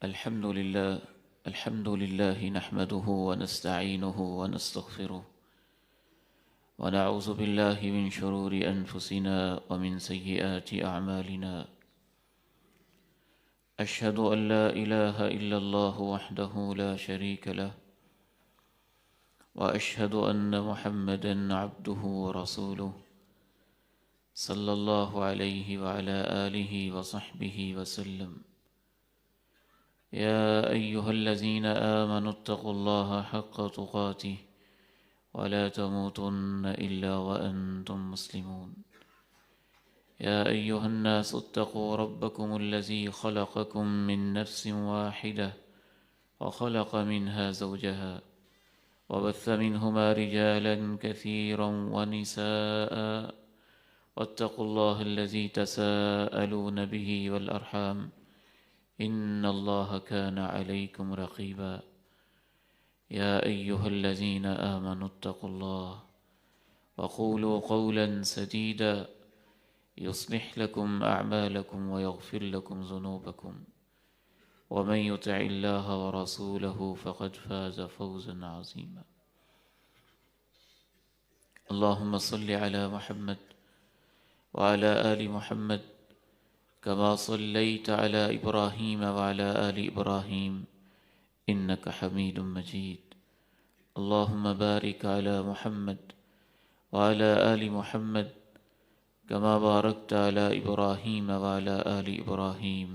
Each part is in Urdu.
الحمد لله نحمده ونستعينه ونستغفره ونعوذ بالله من شرور أنفسنا ومن سيئات أعمالنا. أشهد أن لا إله إلا الله وحده لا شريك له، وأشهد أن محمدًا عبده ورسوله صلى الله عليه وعلى آله وصحبه وسلم. يا أيها الذين آمنوا اتقوا الله حق تقاته ولا تموتن إلا وأنتم مسلمون. يا أيها الناس اتقوا ربكم الذي خلقكم من نفس واحدة وخلق منها زوجها وبث منهما رجالا كثيرا ونساء، واتقوا الله الذي تساءلون به والأرحام إن الله كان عليكم رقيبا. يا أيها الذين آمنوا اتقوا الله وقولوا قولا سديدا يصلح لكم أعمالكم ويغفر لكم ذنوبكم، ومن يطع الله ورسوله فقد فاز فوزا عظيما. اللهم صل على محمد وعلى آل محمد كما صليت على إبراهيم وعلى آل إبراهيم إنك حميد مجيد. اللهم بارك على محمد وعلى آل محمد كما باركت على إبراهيم وعلى آل إبراهيم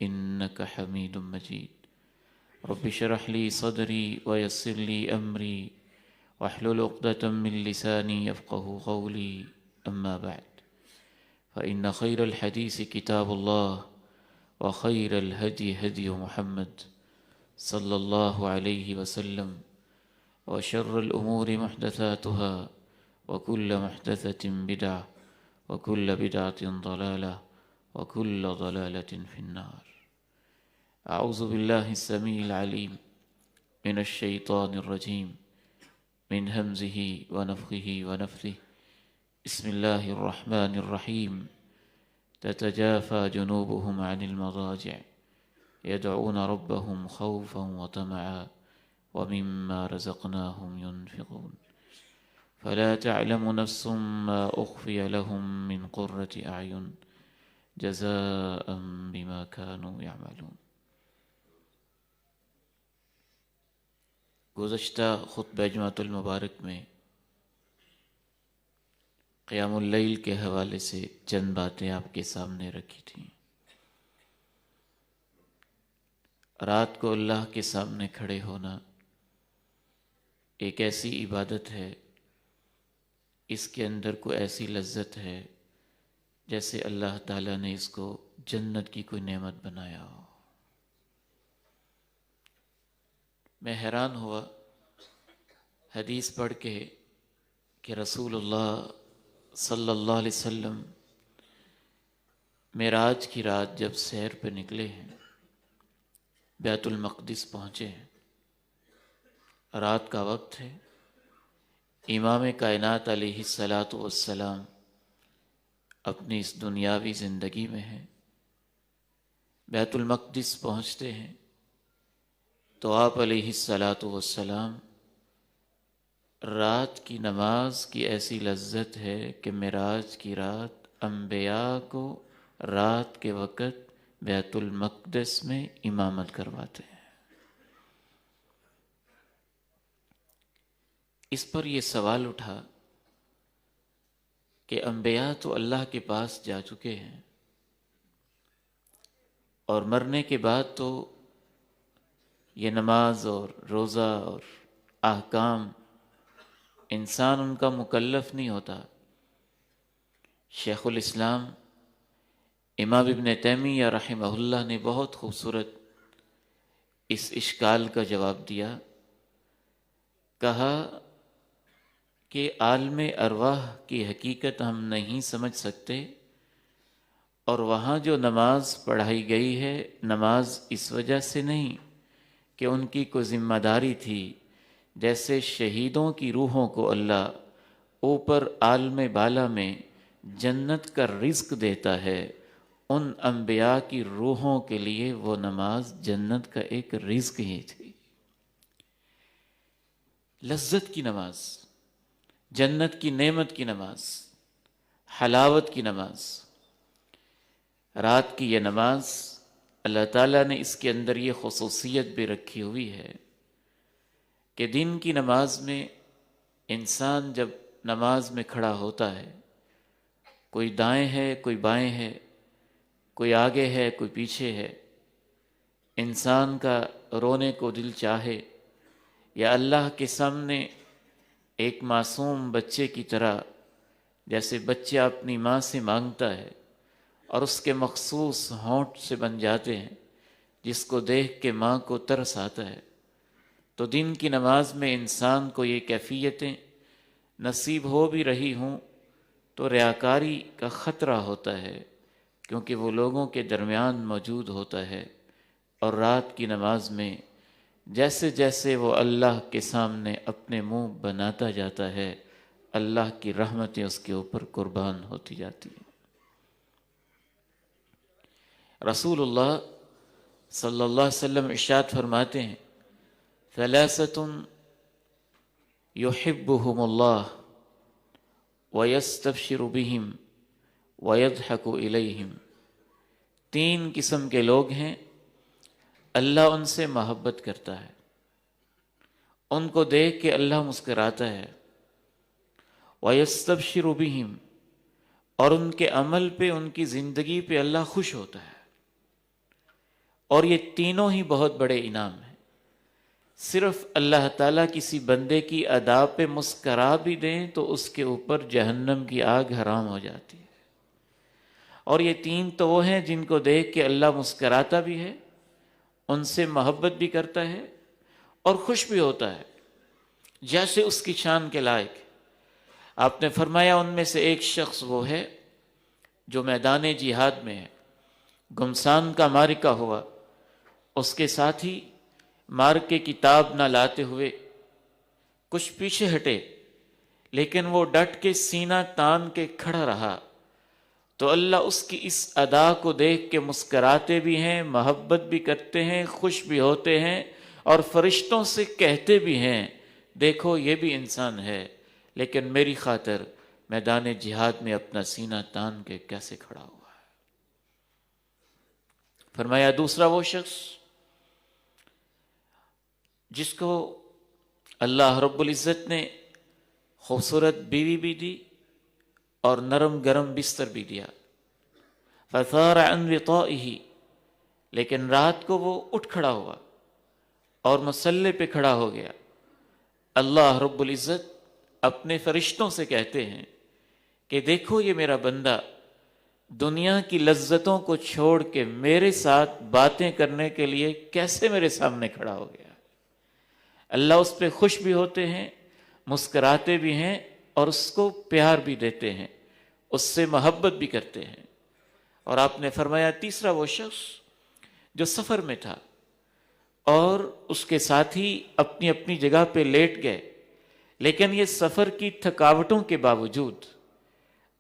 إنك حميد مجيد. رب اشرح لي صدري ويسر لي أمري واحلل عقدة من لساني يفقه قولي. أما بعد، فإن خير الحديث كتاب الله، وخير الهدي هدي محمد صلى الله عليه وسلم، وشر الأمور محدثاتها، وكل محدثة بدعة، وكل بدعة ضلالة، وكل ضلالة في النار. أعوذ بالله السميع العليم من الشيطان الرجيم من همزه ونفخه ونفثه. بسم الله الرحمن الرحيم. تتجافى جنوبهم عن المضاجع يدعون ربهم خوفا وطمعا ومما رزقناهم ينفقون. فلا تعلم نفس ما أخفي لهم من قرة أعين جزاء بما كانوا يعملون. گزشتہ خطبہ جمعۃ المبارک میں قیام اللیل کے حوالے سے چند باتیں آپ کے سامنے رکھی تھیں. رات کو اللہ کے سامنے کھڑے ہونا ایک ایسی عبادت ہے، اس کے اندر کوئی ایسی لذت ہے جیسے اللہ تعالیٰ نے اس کو جنت کی کوئی نعمت بنایا ہو. میں حیران ہوا حدیث پڑھ کے کہ رسول اللہ صلی اللہ علیہ وسلم معراج کی رات جب سیر پہ نکلے ہیں، بیت المقدس پہنچے ہیں، رات کا وقت ہے، امام کائنات علیہ الصلاۃ والسلام اپنی اس دنیاوی زندگی میں ہیں، بیت المقدس پہنچتے ہیں تو آپ علیہ الصلاۃ والسلام رات کی نماز کی ایسی لذت ہے کہ معراج کی رات انبیاء کو رات کے وقت بیت المقدس میں امامت کرواتے ہیں. اس پر یہ سوال اٹھا کہ انبیاء تو اللہ کے پاس جا چکے ہیں اور مرنے کے بعد تو یہ نماز اور روزہ اور احکام انسان ان کا مکلف نہیں ہوتا. شیخ الاسلام امام ابن تیمیہ رحمہ اللہ نے بہت خوبصورت اس اشکال کا جواب دیا. کہا کہ عالم ارواح کی حقیقت ہم نہیں سمجھ سکتے، اور وہاں جو نماز پڑھائی گئی ہے، نماز اس وجہ سے نہیں کہ ان کی کوئی ذمہ داری تھی. جیسے شہیدوں کی روحوں کو اللہ اوپر عالم بالا میں جنت کا رزق دیتا ہے، ان انبیاء کی روحوں کے لیے وہ نماز جنت کا ایک رزق ہی تھی، لذت کی نماز، جنت کی نعمت کی نماز، حلاوت کی نماز۔ رات کی یہ نماز اللہ تعالیٰ نے اس کے اندر یہ خصوصیت بھی رکھی ہوئی ہے کہ دن کی نماز میں انسان جب نماز میں کھڑا ہوتا ہے، کوئی دائیں ہے کوئی بائیں ہے، کوئی آگے ہے کوئی پیچھے ہے، انسان کا رونے کو دل چاہے یا اللہ کے سامنے ایک معصوم بچے کی طرح، جیسے بچہ اپنی ماں سے مانگتا ہے اور اس کے مخصوص ہونٹ سے بن جاتے ہیں، جس کو دیکھ کے ماں کو ترس آتا ہے، تو دن کی نماز میں انسان کو یہ کیفیتیں نصیب ہو بھی رہی ہوں تو ریاکاری کا خطرہ ہوتا ہے، کیونکہ وہ لوگوں کے درمیان موجود ہوتا ہے۔ اور رات کی نماز میں جیسے جیسے وہ اللہ کے سامنے اپنے منہ بناتا جاتا ہے، اللہ کی رحمتیں اس کے اوپر قربان ہوتی جاتی ہیں۔ رسول اللہ صلی اللہ علیہ وسلم ارشاد فرماتے ہیں، ثلاثۃ یحبہم اللہ ویستبشر بہم ویضحک الیہم۔ تین قسم کے لوگ ہیں، اللہ ان سے محبت کرتا ہے، ان کو دیکھ کے اللہ مسکراتا ہے، وَيَسْتَبْشِرُ بِهِمْ، اور ان کے عمل پہ، ان کی زندگی پہ اللہ خوش ہوتا ہے۔ اور یہ تینوں ہی بہت بڑے انعام ہیں۔ صرف اللہ تعالیٰ کسی بندے کی ادا پہ مسکرا بھی دیں تو اس کے اوپر جہنم کی آگ حرام ہو جاتی ہے۔ اور یہ تین تو وہ ہیں جن کو دیکھ کے اللہ مسکراتا بھی ہے، ان سے محبت بھی کرتا ہے اور خوش بھی ہوتا ہے، جیسے اس کی شان کے لائق۔ آپ نے فرمایا ان میں سے ایک شخص وہ ہے جو میدان جہاد میں ہے، گمسان کا معرکہ ہوا، اس کے ساتھی معرکے کی تاب نہ لاتے ہوئے کچھ پیچھے ہٹے، لیکن وہ ڈٹ کے سینہ تان کے کھڑا رہا، تو اللہ اس کی اس ادا کو دیکھ کے مسکراتے بھی ہیں، محبت بھی کرتے ہیں، خوش بھی ہوتے ہیں، اور فرشتوں سے کہتے بھی ہیں دیکھو یہ بھی انسان ہے، لیکن میری خاطر میدان جہاد میں اپنا سینہ تان کے کیسے کھڑا ہوا ہے۔ فرمایا دوسرا وہ شخص جس کو اللہ رب العزت نے خوبصورت بیوی بھی دی اور نرم گرم بستر بھی دیا، فثار عن وطائه، لیکن رات کو وہ اٹھ کھڑا ہوا اور مصلے پہ کھڑا ہو گیا۔ اللہ رب العزت اپنے فرشتوں سے کہتے ہیں کہ دیکھو یہ میرا بندہ دنیا کی لذتوں کو چھوڑ کے میرے ساتھ باتیں کرنے کے لیے کیسے میرے سامنے کھڑا ہو گیا۔ اللہ اس پہ خوش بھی ہوتے ہیں، مسکراتے بھی ہیں، اور اس کو پیار بھی دیتے ہیں، اس سے محبت بھی کرتے ہیں۔ اور آپ نے فرمایا تیسرا وہ شخص جو سفر میں تھا اور اس کے ساتھی اپنی اپنی جگہ پہ لیٹ گئے، لیکن یہ سفر کی تھکاوٹوں کے باوجود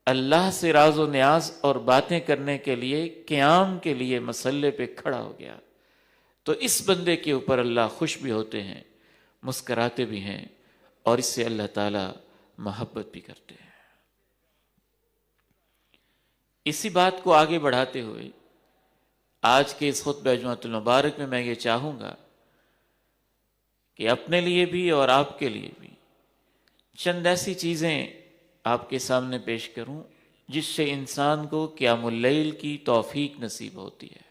اللہ سے راز و نیاز اور باتیں کرنے کے لیے، قیام کے لیے مصلے پہ کھڑا ہو گیا، تو اس بندے کے اوپر اللہ خوش بھی ہوتے ہیں، مسکراتے بھی ہیں، اور اس سے اللہ تعالیٰ محبت بھی کرتے ہیں۔ اسی بات کو آگے بڑھاتے ہوئے آج کے اس خطبہ جمعۃ المبارک میں میں یہ چاہوں گا کہ اپنے لیے بھی اور آپ کے لیے بھی چند ایسی چیزیں آپ کے سامنے پیش کروں جس سے انسان کو قیام اللیل کی توفیق نصیب ہوتی ہے،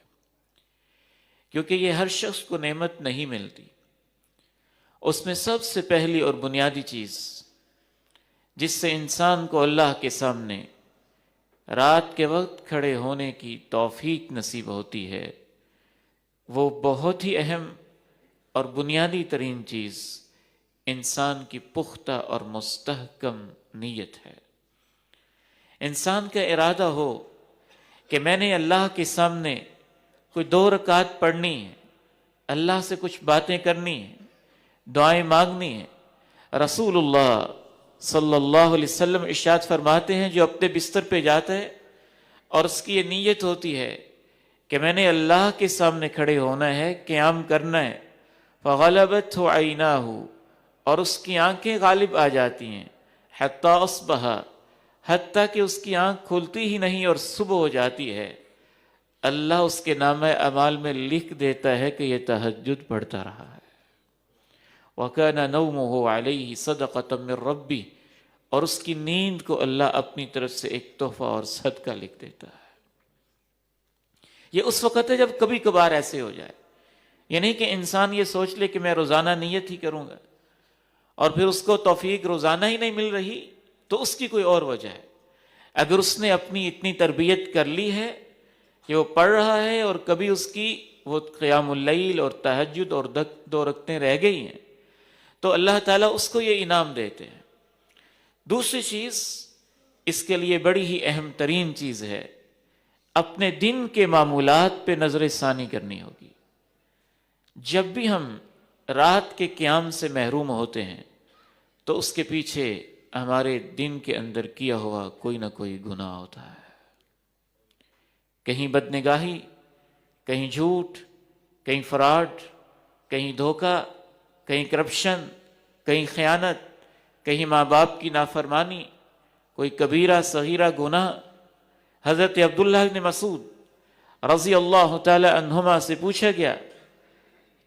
کیونکہ یہ ہر شخص کو نعمت نہیں ملتی۔ اس میں سب سے پہلی اور بنیادی چیز جس سے انسان کو اللہ کے سامنے رات کے وقت کھڑے ہونے کی توفیق نصیب ہوتی ہے، وہ بہت ہی اہم اور بنیادی ترین چیز انسان کی پختہ اور مستحکم نیت ہے۔ انسان کا ارادہ ہو کہ میں نے اللہ کے سامنے کوئی 2 رکعت پڑھنی ہے، اللہ سے کچھ باتیں کرنی ہیں، دعائیں مانگنی ہیں۔ رسول اللہ صلی اللہ علیہ وسلم ارشاد فرماتے ہیں جو اپنے بستر پہ جاتا ہے اور اس کی یہ نیت ہوتی ہے کہ میں نے اللہ کے سامنے کھڑے ہونا ہے، قیام کرنا ہے، فغلبتہ عیناہ، اور اس کی آنکھیں غالب آ جاتی ہیں، حتی اصبح، حتیٰ کہ اس کی آنکھ کھلتی ہی نہیں اور صبح ہو جاتی ہے، اللہ اس کے نامہ اعمال میں لکھ دیتا ہے کہ یہ تہجد پڑھتا رہا ہے۔ وَكَانَ نَوْمُهُ عَلَيْهِ صَدَقَةً مِّن رَبِّهِ، اور اس کی نیند کو اللہ اپنی طرف سے ایک تحفہ اور صدقہ لکھ دیتا ہے۔ یہ اس وقت ہے جب کبھی کبھار ایسے ہو جائے، یہ نہیں کہ انسان یہ سوچ لے کہ میں روزانہ نیت ہی کروں گا اور پھر اس کو توفیق روزانہ ہی نہیں مل رہی تو اس کی کوئی اور وجہ ہے۔ اگر اس نے اپنی اتنی تربیت کر لی ہے کہ وہ پڑھ رہا ہے اور کبھی اس کی وہ قیام اللیل اور تہجد اور دو رکعتیں رہ گئی ہیں تو اللہ تعالیٰ اس کو یہ انعام دیتے ہیں۔ دوسری چیز اس کے لیے بڑی ہی اہم ترین چیز ہے، اپنے دن کے معمولات پہ نظر ثانی کرنی ہوگی۔ جب بھی ہم رات کے قیام سے محروم ہوتے ہیں تو اس کے پیچھے ہمارے دن کے اندر کیا ہوا کوئی نہ کوئی گناہ ہوتا ہے، کہیں بدنگاہی، کہیں جھوٹ، کہیں فراڈ، کہیں دھوکہ، کہیں کرپشن، کہیں خیانت، کہیں ماں باپ کی نافرمانی، کوئی کبیرہ صغیرہ گناہ۔ حضرت عبداللہ بن مسعود رضی اللہ تعالی عنہما سے پوچھا گیا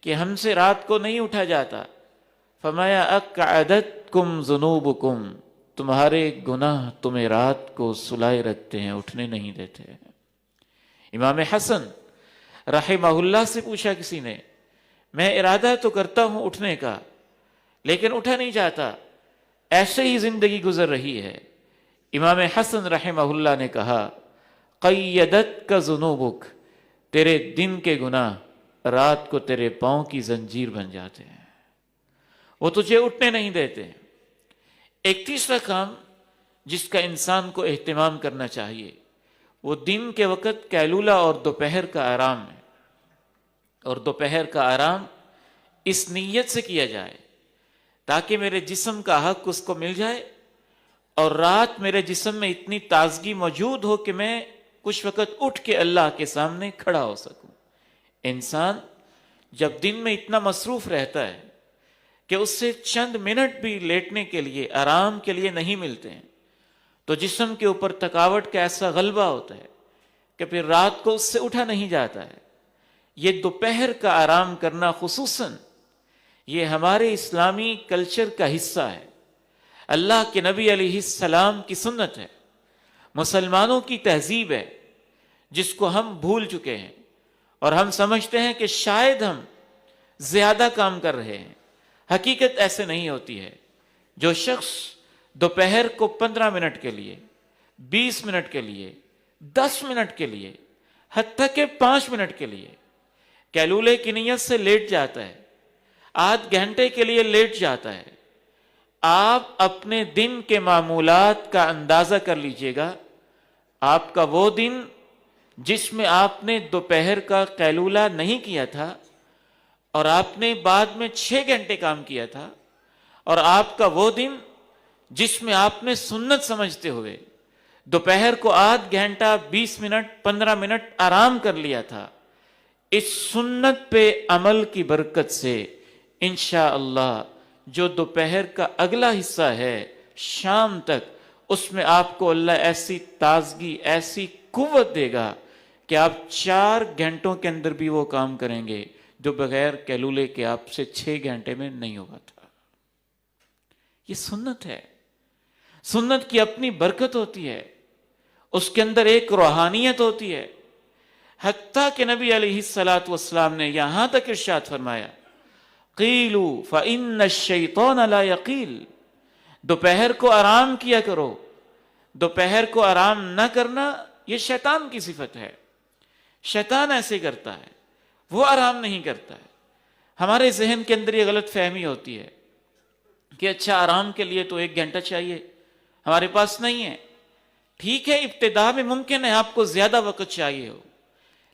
کہ ہم سے رات کو نہیں اٹھا جاتا، فرمایا اقعدتکم ذنوبکم، تمہارے گناہ تمہیں رات کو سلائے رکھتے ہیں، اٹھنے نہیں دیتے۔ امام حسن رحمہ اللہ سے پوچھا کسی نے، میں ارادہ تو کرتا ہوں اٹھنے کا لیکن اٹھا نہیں جاتا، ایسے ہی زندگی گزر رہی ہے۔ امام حسن رحمہ اللہ نے کہا قیدتک ذنوبک، تیرے دن کے گناہ رات کو تیرے پاؤں کی زنجیر بن جاتے ہیں، وہ تجھے اٹھنے نہیں دیتے۔ ایک تیسرا کام جس کا انسان کو اہتمام کرنا چاہیے وہ دن کے وقت قیلولہ اور دوپہر کا آرام ہے، اور دوپہر کا آرام اس نیت سے کیا جائے تاکہ میرے جسم کا حق اس کو مل جائے اور رات میرے جسم میں اتنی تازگی موجود ہو کہ میں کچھ وقت اٹھ کے اللہ کے سامنے کھڑا ہو سکوں۔ انسان جب دن میں اتنا مصروف رہتا ہے کہ اس سے چند منٹ بھی لیٹنے کے لیے، آرام کے لیے نہیں ملتے ہیں تو جسم کے اوپر تھکاوٹ کا ایسا غلبہ ہوتا ہے کہ پھر رات کو اس سے اٹھا نہیں جاتا ہے۔ یہ دوپہر کا آرام کرنا خصوصاً یہ ہمارے اسلامی کلچر کا حصہ ہے، اللہ کے نبی علیہ السلام کی سنت ہے، مسلمانوں کی تہذیب ہے جس کو ہم بھول چکے ہیں اور ہم سمجھتے ہیں کہ شاید ہم زیادہ کام کر رہے ہیں۔ حقیقت ایسے نہیں ہوتی ہے۔ جو شخص دوپہر کو 15 منٹ کے لیے، 20 منٹ کے لیے، 10 منٹ کے لیے، حتیٰ کہ 5 منٹ کے لیے قیلولے کی نیت سے لیٹ جاتا ہے، آدھ گھنٹے کے لیے لیٹ جاتا ہے، آپ اپنے دن کے معمولات کا اندازہ کر لیجئے گا، آپ کا وہ دن جس میں آپ نے دوپہر کا قیلولہ نہیں کیا تھا اور آپ نے بعد میں 6 گھنٹے کام کیا تھا، اور آپ کا وہ دن جس میں آپ نے سنت سمجھتے ہوئے دوپہر کو آدھ گھنٹہ، 20 منٹ، 15 منٹ آرام کر لیا تھا، اس سنت پہ عمل کی برکت سے انشاءاللہ جو دوپہر کا اگلا حصہ ہے شام تک، اس میں آپ کو اللہ ایسی تازگی، ایسی قوت دے گا کہ آپ 4 گھنٹوں کے اندر بھی وہ کام کریں گے جو بغیر قیلولے کے آپ سے 6 گھنٹے میں نہیں ہوگا تھا۔ یہ سنت ہے، سنت کی اپنی برکت ہوتی ہے، اس کے اندر ایک روحانیت ہوتی ہے۔ حتیٰ کہ نبی علیہ السلام نے یہاں تک ارشاد فرمایا قیلوا فإن الشیطان لا یقیل، دوپہر کو آرام کیا کرو۔ دوپہر کو آرام نہ کرنا یہ شیطان کی صفت ہے، شیطان ایسے کرتا ہے، وہ آرام نہیں کرتا ہے۔ ہمارے ذہن کے اندر یہ غلط فہمی ہوتی ہے کہ اچھا آرام کے لیے تو 1 گھنٹہ چاہیے، ہمارے پاس نہیں ہے۔ ٹھیک ہے، ابتدا میں ممکن ہے آپ کو زیادہ وقت چاہیے ہو،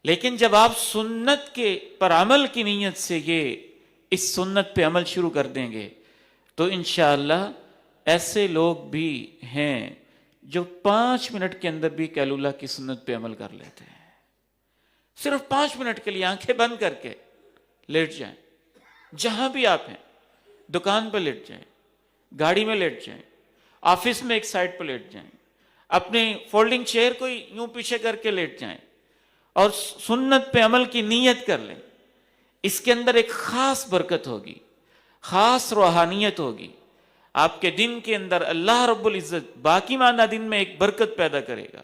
لیکن جب آپ سنت کے پر عمل کی نیت سے اس سنت پہ عمل شروع کر دیں گے تو انشاءاللہ ایسے لوگ بھی ہیں جو 5 منٹ کے اندر بھی قیلولہ کی سنت پہ عمل کر لیتے ہیں. صرف 5 منٹ کے لیے آنکھیں بند کر کے لیٹ جائیں. جہاں بھی آپ ہیں، دکان پہ لیٹ جائیں، گاڑی میں لیٹ جائیں، آفس میں ایک سائڈ پہ لیٹ جائیں، اپنے فولڈنگ چیئر کو یوں پیچھے کر کے لیٹ جائیں اور سنت پہ عمل کی نیت کر لیں. اس کے اندر ایک خاص برکت ہوگی، خاص روحانیت ہوگی. آپ کے دن کے اندر اللہ رب العزت باقی ماندہ دن میں ایک برکت پیدا کرے گا.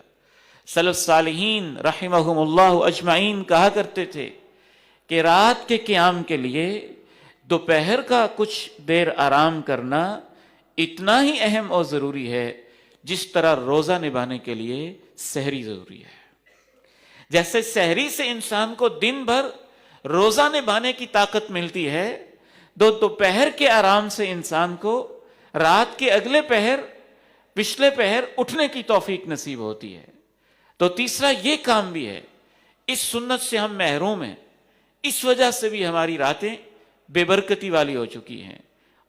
سلف صالحین رحمہم اللہ اجمعین کہا کرتے تھے کہ رات کے قیام کے لیے دوپہر کا کچھ دیر آرام کرنا اتنا ہی اہم اور ضروری ہے جس طرح روزہ نبھانے کے لیے سحری ضروری ہے. جیسے سحری سے انسان کو دن بھر روزہ نبھانے کی طاقت ملتی ہے، دوپہر کے آرام سے انسان کو رات کے اگلے پہر، پچھلے پہر اٹھنے کی توفیق نصیب ہوتی ہے. تو تیسرا یہ کام بھی ہے. اس سنت سے ہم محروم ہیں، اس وجہ سے بھی ہماری راتیں بے برکتی والی ہو چکی ہیں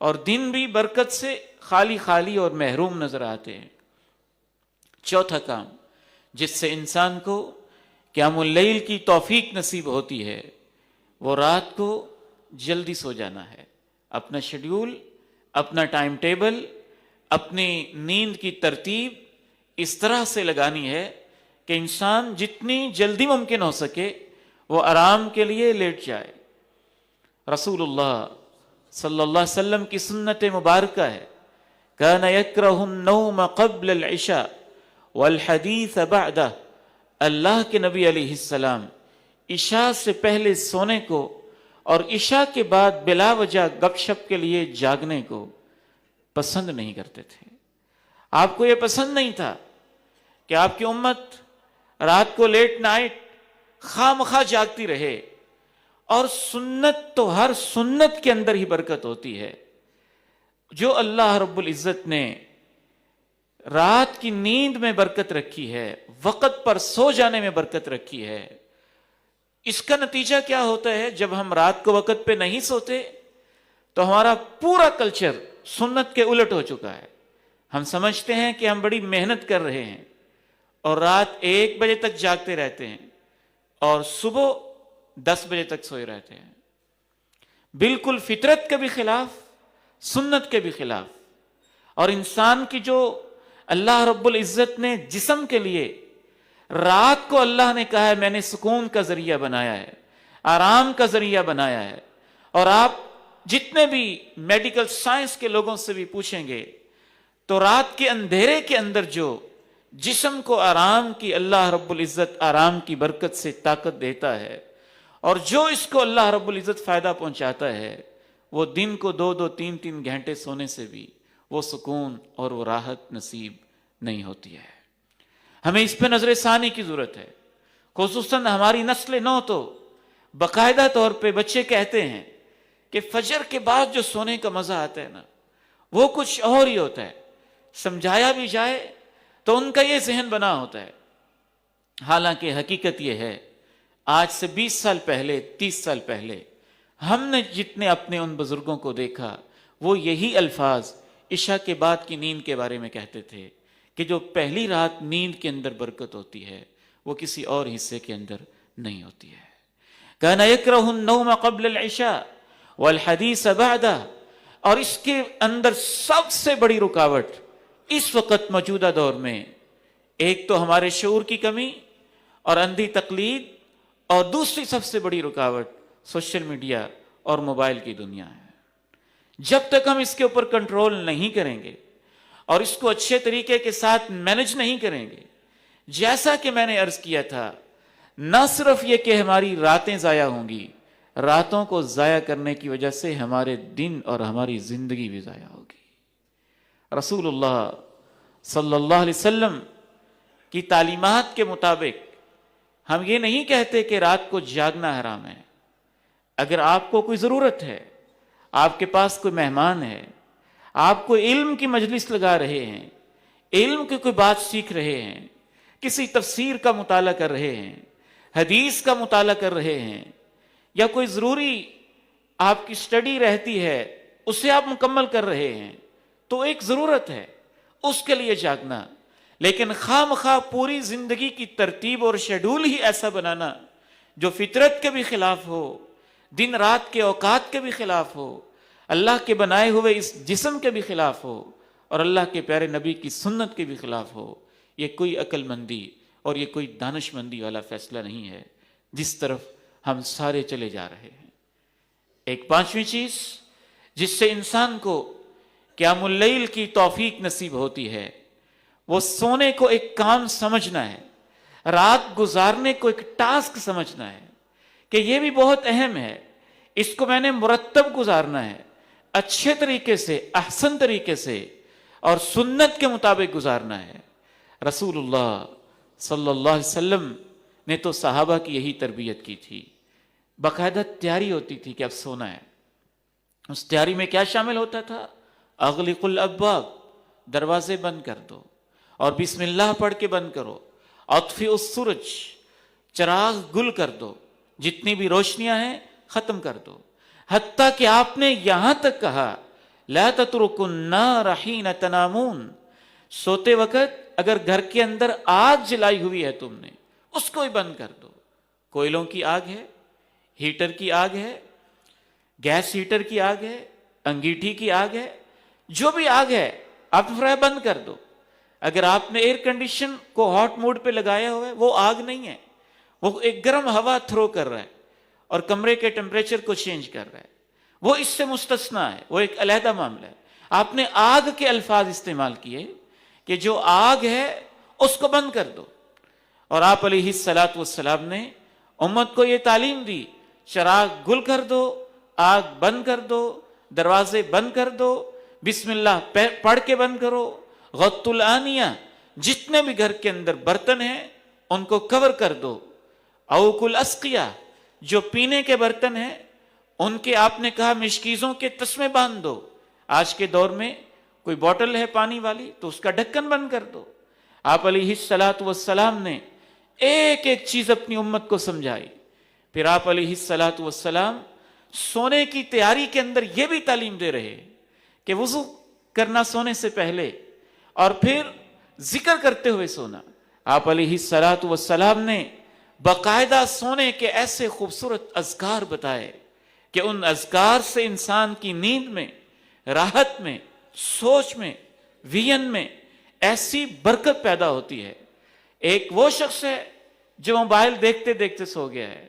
اور دن بھی برکت سے خالی خالی اور محروم نظر آتے ہیں. چوتھا کام جس سے انسان کو قیام اللیل کی توفیق نصیب ہوتی ہے وہ رات کو جلدی سو جانا ہے. اپنا شیڈیول، اپنا ٹائم ٹیبل، اپنی نیند کی ترتیب اس طرح سے لگانی ہے کہ انسان جتنی جلدی ممکن ہو سکے وہ آرام کے لیے لیٹ جائے. رسول اللہ صلی اللہ علیہ وسلم کی سنت مبارکہ ہے کان یکرہ النوم قبل العشاء والحدیث بعدہ. اللہ کے نبی علیہ السلام عشاء سے پہلے سونے کو اور عشاء کے بعد بلا وجہ گپ شپ کے لیے جاگنے کو پسند نہیں کرتے تھے. آپ کو یہ پسند نہیں تھا کہ آپ کی امت رات کو لیٹ نائٹ خواہ مخواہ جاگتی رہے. اور سنت تو ہر سنت کے اندر ہی برکت ہوتی ہے. جو اللہ رب العزت نے رات کی نیند میں برکت رکھی ہے، وقت پر سو جانے میں برکت رکھی ہے، اس کا نتیجہ کیا ہوتا ہے؟ جب ہم رات کو وقت پہ نہیں سوتے تو ہمارا پورا کلچر سنت کے الٹ ہو چکا ہے. ہم سمجھتے ہیں کہ ہم بڑی محنت کر رہے ہیں اور رات 1 بجے تک جاگتے رہتے ہیں اور صبح 10 بجے تک سوئے رہتے ہیں. بالکل فطرت کے بھی خلاف، سنت کے بھی خلاف. اور انسان کی جو اللہ رب العزت نے جسم کے لیے رات کو اللہ نے کہا ہے میں نے سکون کا ذریعہ بنایا ہے، آرام کا ذریعہ بنایا ہے. اور آپ جتنے بھی میڈیکل سائنس کے لوگوں سے بھی پوچھیں گے تو رات کے اندھیرے کے اندر جو جسم کو آرام کی اللہ رب العزت آرام کی برکت سے طاقت دیتا ہے اور جو اس کو اللہ رب العزت فائدہ پہنچاتا ہے وہ دن کو 2-2 3-3 گھنٹے سونے سے بھی وہ سکون اور وہ راحت نصیب نہیں ہوتی ہے. ہمیں اس پہ نظر ثانی کی ضرورت ہے. خصوصاً ہماری نسل نو تو باقاعدہ طور پہ بچے کہتے ہیں کہ فجر کے بعد جو سونے کا مزہ آتا ہے نا وہ کچھ اور ہی ہوتا ہے. سمجھایا بھی جائے تو ان کا یہ ذہن بنا ہوتا ہے. حالانکہ حقیقت یہ ہے آج سے 20 سال پہلے 30 سال پہلے ہم نے جتنے اپنے ان بزرگوں کو دیکھا وہ یہی الفاظ عشاء کے بعد کی نیند کے بارے میں کہتے تھے کہ جو پہلی رات نیند کے اندر برکت ہوتی ہے وہ کسی اور حصے کے اندر نہیں ہوتی ہے. کان یکرہ النوم قبل العشاء والحدیث بعدہ. اور اس کے اندر سب سے بڑی رکاوٹ اس وقت موجودہ دور میں ایک تو ہمارے شعور کی کمی اور اندھی تقلید اور دوسری سب سے بڑی رکاوٹ سوشل میڈیا اور موبائل کی دنیا ہے. جب تک ہم اس کے اوپر کنٹرول نہیں کریں گے اور اس کو اچھے طریقے کے ساتھ مینج نہیں کریں گے، جیسا کہ میں نے عرض کیا تھا، نہ صرف یہ کہ ہماری راتیں ضائع ہوں گی، راتوں کو ضائع کرنے کی وجہ سے ہمارے دن اور ہماری زندگی بھی ضائع ہوگی. رسول اللہ صلی اللہ علیہ وسلم کی تعلیمات کے مطابق ہم یہ نہیں کہتے کہ رات کو جاگنا حرام ہے. اگر آپ کو کوئی ضرورت ہے، آپ کے پاس کوئی مہمان ہے، آپ کو علم کی مجلس لگا رہے ہیں، علم کی کوئی بات سیکھ رہے ہیں، کسی تفسیر کا مطالعہ کر رہے ہیں، حدیث کا مطالعہ کر رہے ہیں، یا کوئی ضروری آپ کی سٹڈی رہتی ہے اسے آپ مکمل کر رہے ہیں، تو ایک ضرورت ہے اس کے لیے جاگنا. لیکن خواہ مخواہ پوری زندگی کی ترتیب اور شیڈول ہی ایسا بنانا جو فطرت کے بھی خلاف ہو، دن رات کے اوقات کے بھی خلاف ہو، اللہ کے بنائے ہوئے اس جسم کے بھی خلاف ہو، اور اللہ کے پیارے نبی کی سنت کے بھی خلاف ہو، یہ کوئی عقل مندی اور یہ کوئی دانش مندی والا فیصلہ نہیں ہے جس طرف ہم سارے چلے جا رہے ہیں۔ ایک پانچویں چیز جس سے انسان کو قیام اللیل کی توفیق نصیب ہوتی ہے، وہ سونے کو ایک کام سمجھنا ہے، رات گزارنے کو ایک ٹاسک سمجھنا ہے کہ یہ بھی بہت اہم ہے، اس کو میں نے مرتب گزارنا ہے، اچھے طریقے سے، احسن طریقے سے اور سنت کے مطابق گزارنا ہے۔ رسول اللہ صلی اللہ علیہ وسلم نے تو صحابہ کی یہی تربیت کی تھی، باقاعدہ تیاری ہوتی تھی کہ اب سونا ہے۔ اس تیاری میں کیا شامل ہوتا تھا؟ اغلق الابواب، دروازے بند کر دو اور بسم اللہ پڑھ کے بند کرو، اطفئ السرج، چراغ گل کر دو، جتنی بھی روشنیاں ہیں ختم کر دو، حتیٰ کہ آپ نے یہاں تک کہا لا تترکوا النار حین تنامون، سوتے وقت اگر گھر کے اندر آگ جلائی ہوئی ہے تم نے اس کو ہی بند کر دو۔ کوئلوں کی آگ ہے، ہیٹر کی آگ ہے، گیس ہیٹر کی آگ ہے، انگیٹھی کی آگ ہے، جو بھی آگ ہے آپ فرمایا بند کر دو۔ اگر آپ نے ایئر کنڈیشن کو ہاٹ موڈ پہ لگایا ہوا ہے وہ آگ نہیں ہے، وہ ایک گرم ہوا تھرو کر رہا ہے اور کمرے کے ٹیمپریچر کو چینج کر رہا ہے، وہ اس سے مستثنا ہے، وہ ایک علیحدہ معاملہ ہے۔ آپ نے آگ کے الفاظ استعمال کیے کہ جو آگ ہے اس کو بند کر دو، اور آپ علیہ الصلاۃ والسلام نے امت کو یہ تعلیم دی، چراغ گل کر دو، آگ بند کر دو، دروازے بند کر دو، بسم اللہ پڑھ کے بند کرو، غط الانیہ، جتنے بھی گھر کے اندر برتن ہیں ان کو کور کر دو، اوق الاسقیہ، جو پینے کے برتن ہیں ان کے آپ نے کہا مشکیزوں کے تسمے باندھ دو۔ آج کے دور میں کوئی بوٹل ہے پانی والی تو اس کا ڈھکن بند کر دو۔ آپ علیہ الصلاۃ والسلام نے ایک ایک چیز اپنی امت کو سمجھائی۔ پھر آپ علیہ الصلاۃ والسلام سونے کی تیاری کے اندر یہ بھی تعلیم دے رہے کہ وضو کرنا سونے سے پہلے اور پھر ذکر کرتے ہوئے سونا۔ آپ علیہ الصلاۃ والسلام نے باقاعدہ سونے کے ایسے خوبصورت اذکار بتائے کہ ان اذکار سے انسان کی نیند میں، راحت میں، سوچ میں، ویژن میں ایسی برکت پیدا ہوتی ہے۔ ایک وہ شخص ہے جو موبائل دیکھتے دیکھتے سو گیا ہے،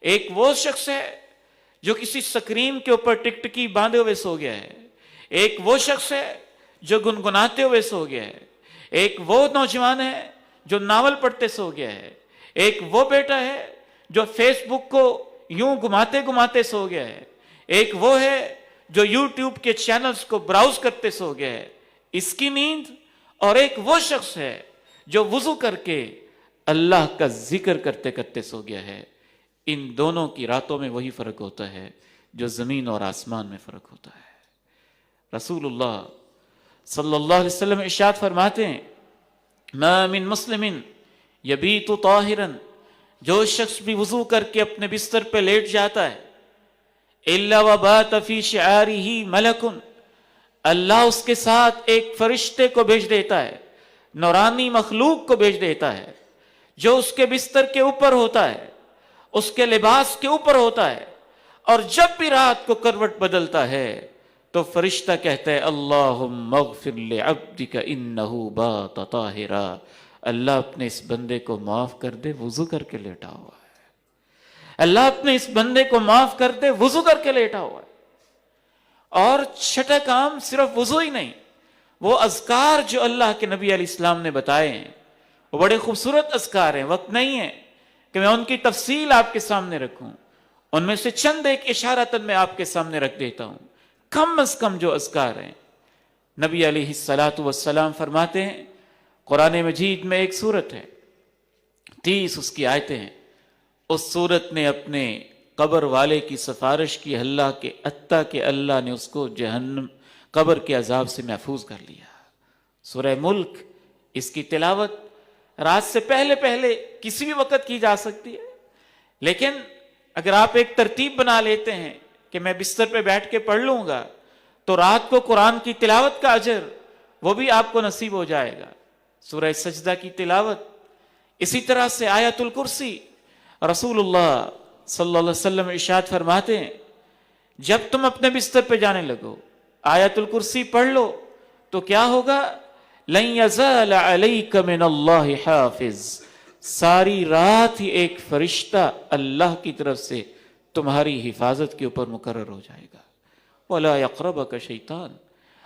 ایک وہ شخص ہے جو کسی سکرین کے اوپر ٹکٹکی باندھے ہوئے سو گیا ہے، ایک وہ شخص ہے جو گنگناتے ہوئے سو گیا ہے، ایک وہ نوجوان ہے جو ناول پڑھتے سو گیا ہے، ایک وہ بیٹا ہے جو فیس بک کو یوں گھماتے گھماتے سو گیا ہے، ایک وہ ہے جو یوٹیوب کے چینلز کو براؤز کرتے سو گیا ہے، اس کی نیند، اور ایک وہ شخص ہے جو وضو کر کے اللہ کا ذکر کرتے کرتے سو گیا ہے۔ ان دونوں کی راتوں میں وہی فرق ہوتا ہے جو زمین اور آسمان میں فرق ہوتا ہے۔ رسول اللہ صلی اللہ علیہ وسلم ارشاد فرماتے ہیں ما من مسلم یبیت طاہرا، جو شخص بھی وضو کر کے اپنے بستر پہ لیٹ جاتا ہے، الا وبات فی شعارہ ملک، اللہ اس کے ساتھ ایک فرشتے کو بھیج دیتا ہے، نورانی مخلوق کو بھیج دیتا ہے، جو اس کے بستر کے اوپر ہوتا ہے، اس کے لباس کے اوپر ہوتا ہے، اور جب بھی رات کو کروٹ بدلتا ہے تو فرشتہ کہتا ہے اللہم اغفر لعبدک انہ بات طاہرا، اللہ اپنے اس بندے کو معاف کر دے، وضو کر کے لیٹا ہوا ہے، اللہ اپنے اس بندے کو معاف کر دے، وضو کر کے لیٹا ہوا ہے۔ اور چھٹا کام صرف وضو ہی نہیں، وہ اذکار جو اللہ کے نبی علیہ السلام نے بتائے ہیں وہ بڑے خوبصورت اذکار ہیں، وقت نہیں ہے کہ میں ان کی تفصیل آپ کے سامنے رکھوں، ان میں سے چند ایک اشارتاً میں آپ کے سامنے رکھ دیتا ہوں۔ کم از کم جو اذکار ہیں، نبی علیہ الصلاۃ والسلام فرماتے ہیں قرآن مجید میں ایک سورت ہے، 30 اس کی آیتیں ہیں، اس سورت نے اپنے قبر والے کی سفارش کی اللہ کے، حتیٰ کہ اللہ نے اس کو جہنم قبر کے عذاب سے محفوظ کر لیا۔ سورہ ملک، اس کی تلاوت رات سے پہلے پہلے کسی بھی وقت کی جا سکتی ہے، لیکن اگر آپ ایک ترتیب بنا لیتے ہیں کہ میں بستر پہ بیٹھ کے پڑھ لوں گا تو رات کو قرآن کی تلاوت کا اجر وہ بھی آپ کو نصیب ہو جائے گا۔ سورہ سجدہ کی تلاوت، اسی طرح سے آیت الکرسی۔ رسول اللہ صلی اللہ علیہ وسلم ارشاد فرماتے ہیں جب تم اپنے بستر پہ جانے لگو آیت الکرسی پڑھ لو تو کیا ہوگا؟ لن یزال علیک من اللہ حافظ، ساری رات ہی ایک فرشتہ اللہ کی طرف سے تمہاری حفاظت کے اوپر مقرر ہو جائے گا۔ ولا یقربک شیطان،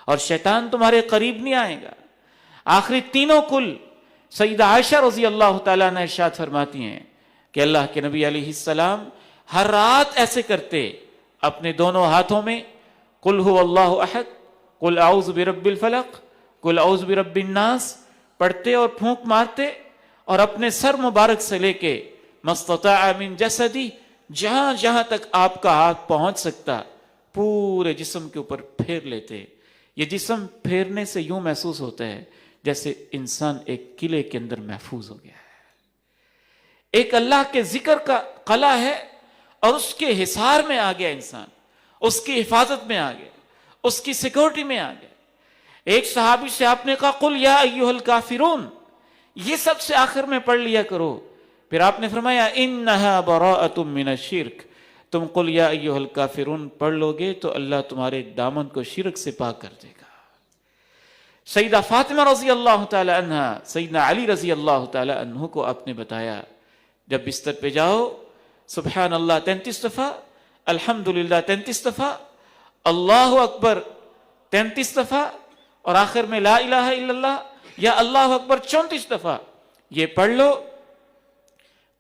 اور شیطان تمہارے قریب نہیں آئے گا۔ آخری تینوں کل سیدہ عائشہ رضی اللہ تعالیٰ عنہ ارشاد فرماتی ہیں کہ اللہ کے نبی علیہ السلام ہر رات ایسے کرتے، اپنے دونوں ہاتھوں میں قل هو اللہ احد، قل اعوذ برب الفلق، قل اعوذ برب الناس پڑھتے اور پھونک مارتے، اور اپنے سر مبارک سے لے کے مستطاع من جسدی، جہاں جہاں تک آپ کا ہاتھ پہنچ سکتا پورے جسم کے اوپر پھیر لیتے۔ یہ جسم پھیرنے سے یوں محسوس ہوتا ہے جیسے انسان ایک قلعے کے اندر محفوظ ہو گیا ہے، ایک اللہ کے ذکر کا قلعہ ہے اور اس کے حصار میں آ گیا انسان، اس کی حفاظت میں آ گیا، اس کی سیکورٹی میں آ گیا۔ ایک صحابی سے آپ نے کہا قل یا ایھا الکافرون، یہ سب سے آخر میں پڑھ لیا کرو۔ پھر آپ نے فرمایا انہا براءۃ من الشرک، تم قل یا ایھا الکافرون پڑھ لو گے تو اللہ تمہارے دامن کو شرک سے پاک کر دے گا۔ سیدہ فاطمہ رضی اللہ تعالی عنہ سیدنا علی رضی اللہ تعالی عنہ کو آپ نے بتایا جب بستر پہ جاؤ سبحان اللہ 33 دفعہ، الحمدللہ 33 دفعہ، اللہ اکبر 33 دفعہ، اور آخر میں لا الہ الا اللہ یا اللہ اکبر 34 دفعہ یہ پڑھ لو۔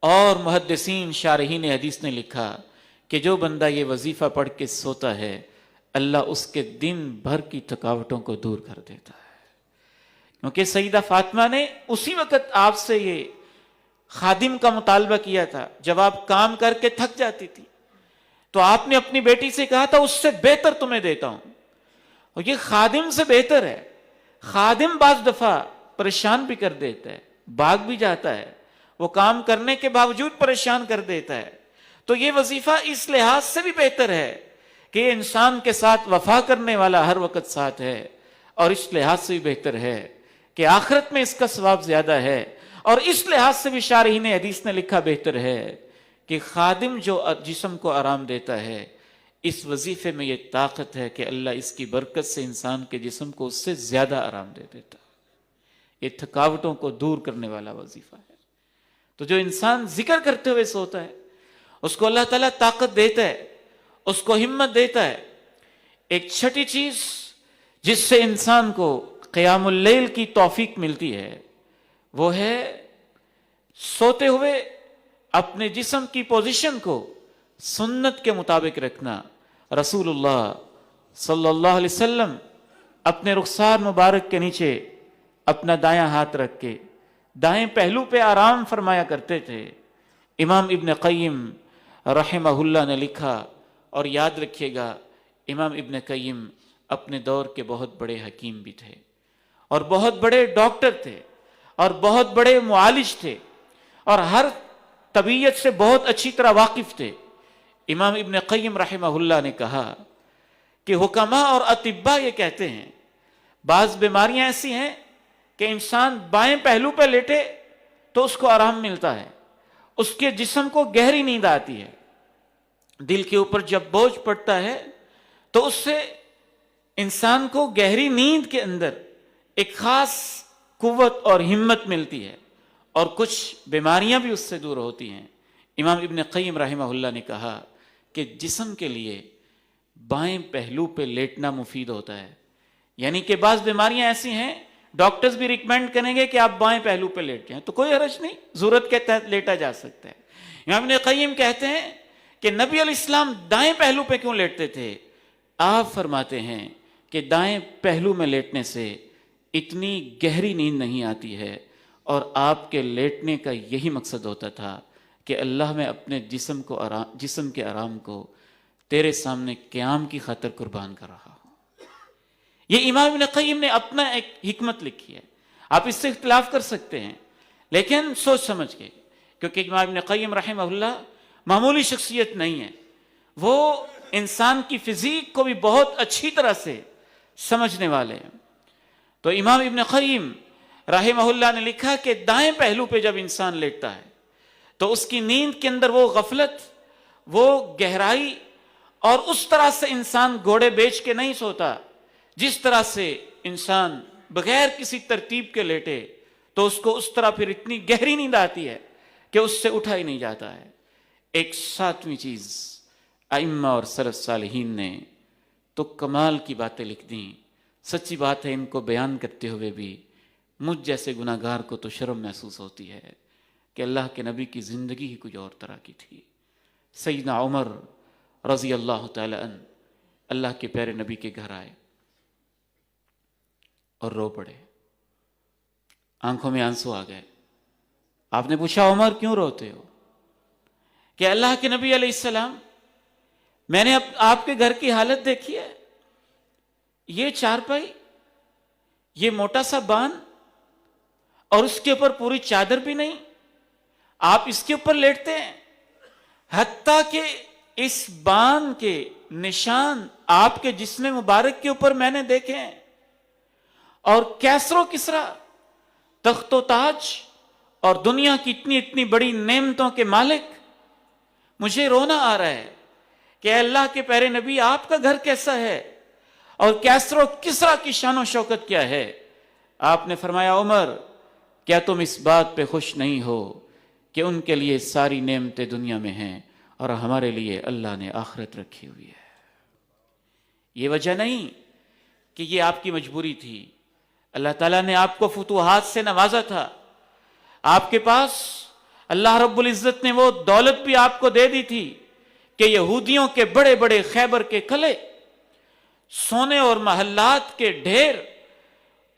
اور محدثین شارحین حدیث نے لکھا کہ جو بندہ یہ وظیفہ پڑھ کے سوتا ہے اللہ اس کے دن بھر کی تھکاوٹوں کو دور کر دیتا ہے۔ کیونکہ سیدہ فاطمہ نے اسی وقت آپ سے یہ خادم کا مطالبہ کیا تھا، جب آپ کام کر کے تھک جاتی تھی تو آپ نے اپنی بیٹی سے کہا تھا اس سے بہتر تمہیں دیتا ہوں، اور یہ خادم سے بہتر ہے۔ خادم بعض دفعہ پریشان بھی کر دیتا ہے، بھاگ بھی جاتا ہے، وہ کام کرنے کے باوجود پریشان کر دیتا ہے، تو یہ وظیفہ اس لحاظ سے بھی بہتر ہے کہ یہ انسان کے ساتھ وفا کرنے والا ہر وقت ساتھ ہے، اور اس لحاظ سے بھی بہتر ہے کہ آخرت میں اس کا ثواب زیادہ ہے، اور اس لحاظ سے بھی شارحین حدیث نے لکھا بہتر ہے کہ خادم جو جسم کو آرام دیتا ہے، اس وظیفے میں یہ طاقت ہے کہ اللہ اس کی برکت سے انسان کے جسم کو اس سے زیادہ آرام دے دیتا ہے۔ یہ تھکاوٹوں کو دور کرنے والا وظیفہ ہے۔ تو جو انسان ذکر کرتے ہوئے سوتا ہے اس کو اللہ تعالیٰ طاقت دیتا ہے، اس کو ہمت دیتا ہے۔ ایک چھٹی چیز جس سے انسان کو قیام اللیل کی توفیق ملتی ہے وہ ہے سوتے ہوئے اپنے جسم کی پوزیشن کو سنت کے مطابق رکھنا۔ رسول اللہ صلی اللہ علیہ وسلم اپنے رخسار مبارک کے نیچے اپنا دایاں ہاتھ رکھ کے دائیں پہلو پہ آرام فرمایا کرتے تھے۔ امام ابن قیم رحمہ اللہ نے لکھا، اور یاد رکھیے گا امام ابن قیم اپنے دور کے بہت بڑے حکیم بھی تھے، اور بہت بڑے ڈاکٹر تھے، اور بہت بڑے معالج تھے، اور ہر طبیعت سے بہت اچھی طرح واقف تھے۔ امام ابن قیم رحمہ اللہ نے کہا کہ حکماء اور اطباء یہ کہتے ہیں بعض بیماریاں ایسی ہیں کہ انسان بائیں پہلو پہ لیٹے تو اس کو آرام ملتا ہے، اس کے جسم کو گہری نیند آتی ہے، دل کے اوپر جب بوجھ پڑتا ہے تو اس سے انسان کو گہری نیند کے اندر ایک خاص قوت اور ہمت ملتی ہے، اور کچھ بیماریاں بھی اس سے دور ہوتی ہیں۔ امام ابن قیم رحمہ اللہ نے کہا کہ جسم کے لیے بائیں پہلو پہ لیٹنا مفید ہوتا ہے، یعنی کہ بعض بیماریاں ایسی ہیں ڈاکٹرز بھی ریکمینڈ کریں گے کہ آپ بائیں پہلو پہ لیٹ جائیں تو کوئی حرج نہیں، ضرورت کے تحت لیٹا جا سکتا ہے۔ امام ابن قیم کہتے ہیں کہ نبی علیہ السلام دائیں پہلو پہ کیوں لیٹتے تھے؟ آپ فرماتے ہیں کہ دائیں پہلو میں لیٹنے سے اتنی گہری نیند نہیں آتی ہے، اور آپ کے لیٹنے کا یہی مقصد ہوتا تھا کہ اللہ میں اپنے جسم کے آرام کو تیرے سامنے قیام کی خاطر قربان کر رہا ہوں۔ یہ امام ابن قیم نے اپنا ایک حکمت لکھی ہے، آپ اس سے اختلاف کر سکتے ہیں لیکن سوچ سمجھ کے، کیونکہ امام ابن قیم رحمہ اللہ معمولی شخصیت نہیں ہے، وہ انسان کی فزیک کو بھی بہت اچھی طرح سے سمجھنے والے ہیں۔ تو امام ابن قیم رحمہ اللہ نے لکھا کہ دائیں پہلو پہ جب انسان لیٹتا ہے تو اس کی نیند کے اندر وہ غفلت، وہ گہرائی، اور اس طرح سے انسان گھوڑے بیچ کے نہیں سوتا جس طرح سے انسان بغیر کسی ترتیب کے لیٹے تو اس کو اس طرح پھر اتنی گہری نیند آتی ہے کہ اس سے اٹھا ہی نہیں جاتا ہے۔ ایک ساتویں چیز، ائمہ اور سلف صالحین نے تو کمال کی باتیں لکھ دیں، سچی بات ہے ان کو بیان کرتے ہوئے بھی مجھ جیسے گناہگار کو تو شرم محسوس ہوتی ہے کہ اللہ کے نبی کی زندگی ہی کچھ اور طرح کی تھی۔ سیدنا عمر رضی اللہ تعالی عنہ اللہ کے پیارے نبی کے گھر آئے اور رو پڑے، آنکھوں میں آنسو آ گئے۔ آپ نے پوچھا عمر کیوں روتے ہو؟ کہ اللہ کے نبی علیہ السلام میں نے آپ کے گھر کی حالت دیکھی ہے، یہ چارپائی، یہ موٹا سا بان، اور اس کے اوپر پوری چادر بھی نہیں، آپ اس کے اوپر لیٹتے ہیں، حتیٰ کہ اس بان کے نشان آپ کے جسم مبارک کے اوپر میں نے دیکھے ہیں، اور کیسر و کسرا، تخت و تاج اور دنیا کی اتنی بڑی نعمتوں کے مالک، مجھے رونا آ رہا ہے کہ اللہ کے پیارے نبی آپ کا گھر کیسا ہے اور کیسر و کسرا کی شان و شوکت کیا ہے۔ آپ نے فرمایا عمر کیا تم اس بات پہ خوش نہیں ہو کہ ان کے لیے ساری نعمتیں دنیا میں ہیں اور ہمارے لیے اللہ نے آخرت رکھی ہوئی ہے۔ یہ وجہ نہیں کہ یہ آپ کی مجبوری تھی، اللہ تعالیٰ نے آپ کو فتوحات سے نوازا تھا، آپ کے پاس اللہ رب العزت نے وہ دولت بھی آپ کو دے دی تھی کہ یہودیوں کے بڑے بڑے خیبر کے قلعے، سونے اور محلات کے ڈھیر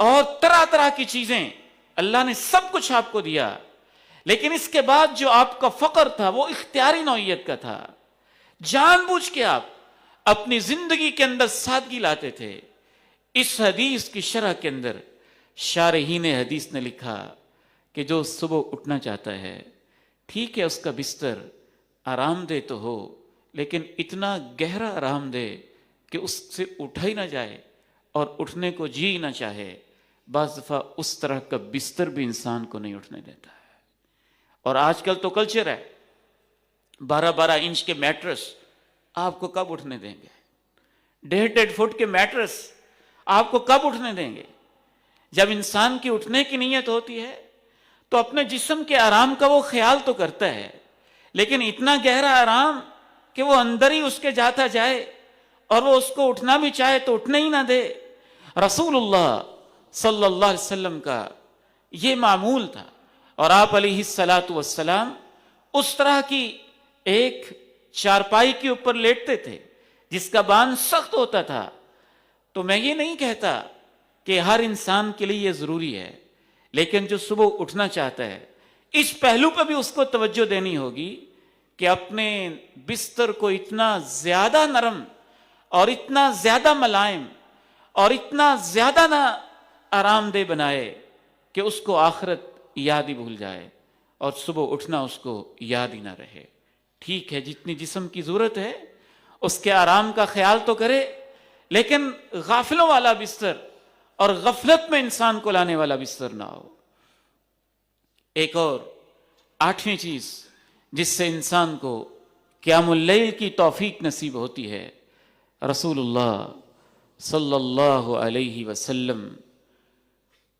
اور طرح طرح کی چیزیں، اللہ نے سب کچھ آپ کو دیا، لیکن اس کے بعد جو آپ کا فقر تھا وہ اختیاری نوعیت کا تھا۔ جان بوجھ کے آپ اپنی زندگی کے اندر سادگی لاتے تھے۔ اس حدیث کی شرح کے اندر شارحین حدیث نے لکھا کہ جو صبح اٹھنا چاہتا ہے، ٹھیک ہے اس کا بستر آرام دہ تو ہو، لیکن اتنا گہرا آرام دہ کہ اس سے اٹھا ہی نہ جائے اور اٹھنے کو جی نہ چاہے۔ بعض دفعہ اس طرح کا بستر بھی انسان کو نہیں اٹھنے دیتا ہے۔ اور آج کل تو کلچر ہے 12 انچ کے میٹرس آپ کو کب اٹھنے دیں گے، 1.5 فٹ کے میٹرس آپ کو کب اٹھنے دیں گے؟ جب انسان کی اٹھنے کی نیت ہوتی ہے تو اپنے جسم کے آرام کا وہ خیال تو کرتا ہے، لیکن اتنا گہرا آرام کہ وہ اندر ہی اس کے جاتا جائے اور وہ اس کو اٹھنا بھی چاہے تو اٹھنے ہی نہ دے۔ رسول اللہ صلی اللہ علیہ وسلم کا یہ معمول تھا، اور آپ علیہ السلام اس طرح کی ایک چارپائی کے اوپر لیٹتے تھے جس کا بان سخت ہوتا تھا۔ تو میں یہ نہیں کہتا کہ ہر انسان کے لیے یہ ضروری ہے، لیکن جو صبح اٹھنا چاہتا ہے اس پہلو پہ بھی اس کو توجہ دینی ہوگی کہ اپنے بستر کو اتنا زیادہ نرم اور اتنا زیادہ ملائم اور اتنا زیادہ نہ آرام دہ بنائے کہ اس کو آخرت یاد ہی بھول جائے اور صبح اٹھنا اس کو یاد ہی نہ رہے۔ ٹھیک ہے جتنی جسم کی ضرورت ہے اس کے آرام کا خیال تو کرے، لیکن غافلوں والا بستر اور غفلت میں انسان کو لانے والا بستر نہ ہو۔ ایک اور 8ویں چیز جس سے انسان کو قیام اللیل کی توفیق نصیب ہوتی ہے، رسول اللہ صلی اللہ علیہ وسلم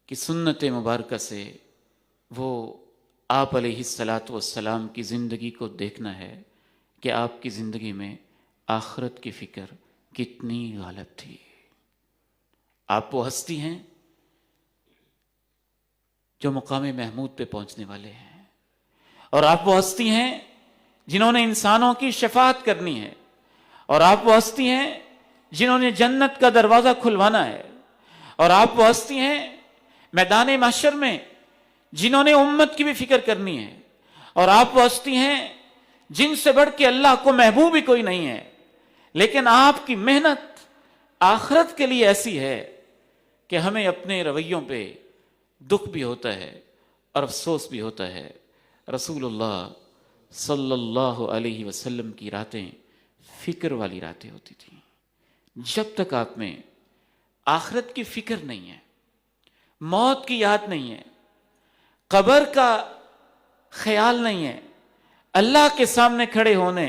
کی سنت مبارکہ سے وہ آپ علیہ السلام کی زندگی کو دیکھنا ہے کہ آپ کی زندگی میں آخرت کی فکر کتنی غالب تھی۔ آپ وہ ہستی ہیں جو مقام محمود پہ پہنچنے والے ہیں، اور آپ وہ ہستی ہیں جنہوں نے انسانوں کی شفاعت کرنی ہے، اور آپ وہ ہستی ہیں جنہوں نے جنت کا دروازہ کھلوانا ہے، اور آپ وہ ہستی ہیں میدان محشر میں جنہوں نے امت کی بھی فکر کرنی ہے، اور آپ وہ ہستی ہیں جن سے بڑھ کے اللہ کو محبوب ہی کوئی نہیں ہے، لیکن آپ کی محنت آخرت کے لیے ایسی ہے کہ ہمیں اپنے رویوں پہ دکھ بھی ہوتا ہے اور افسوس بھی ہوتا ہے۔ رسول اللہ صلی اللہ علیہ وسلم کی راتیں فکر والی راتیں ہوتی تھیں۔ جب تک آپ میں آخرت کی فکر نہیں ہے، موت کی یاد نہیں ہے، قبر کا خیال نہیں ہے، اللہ کے سامنے کھڑے ہونے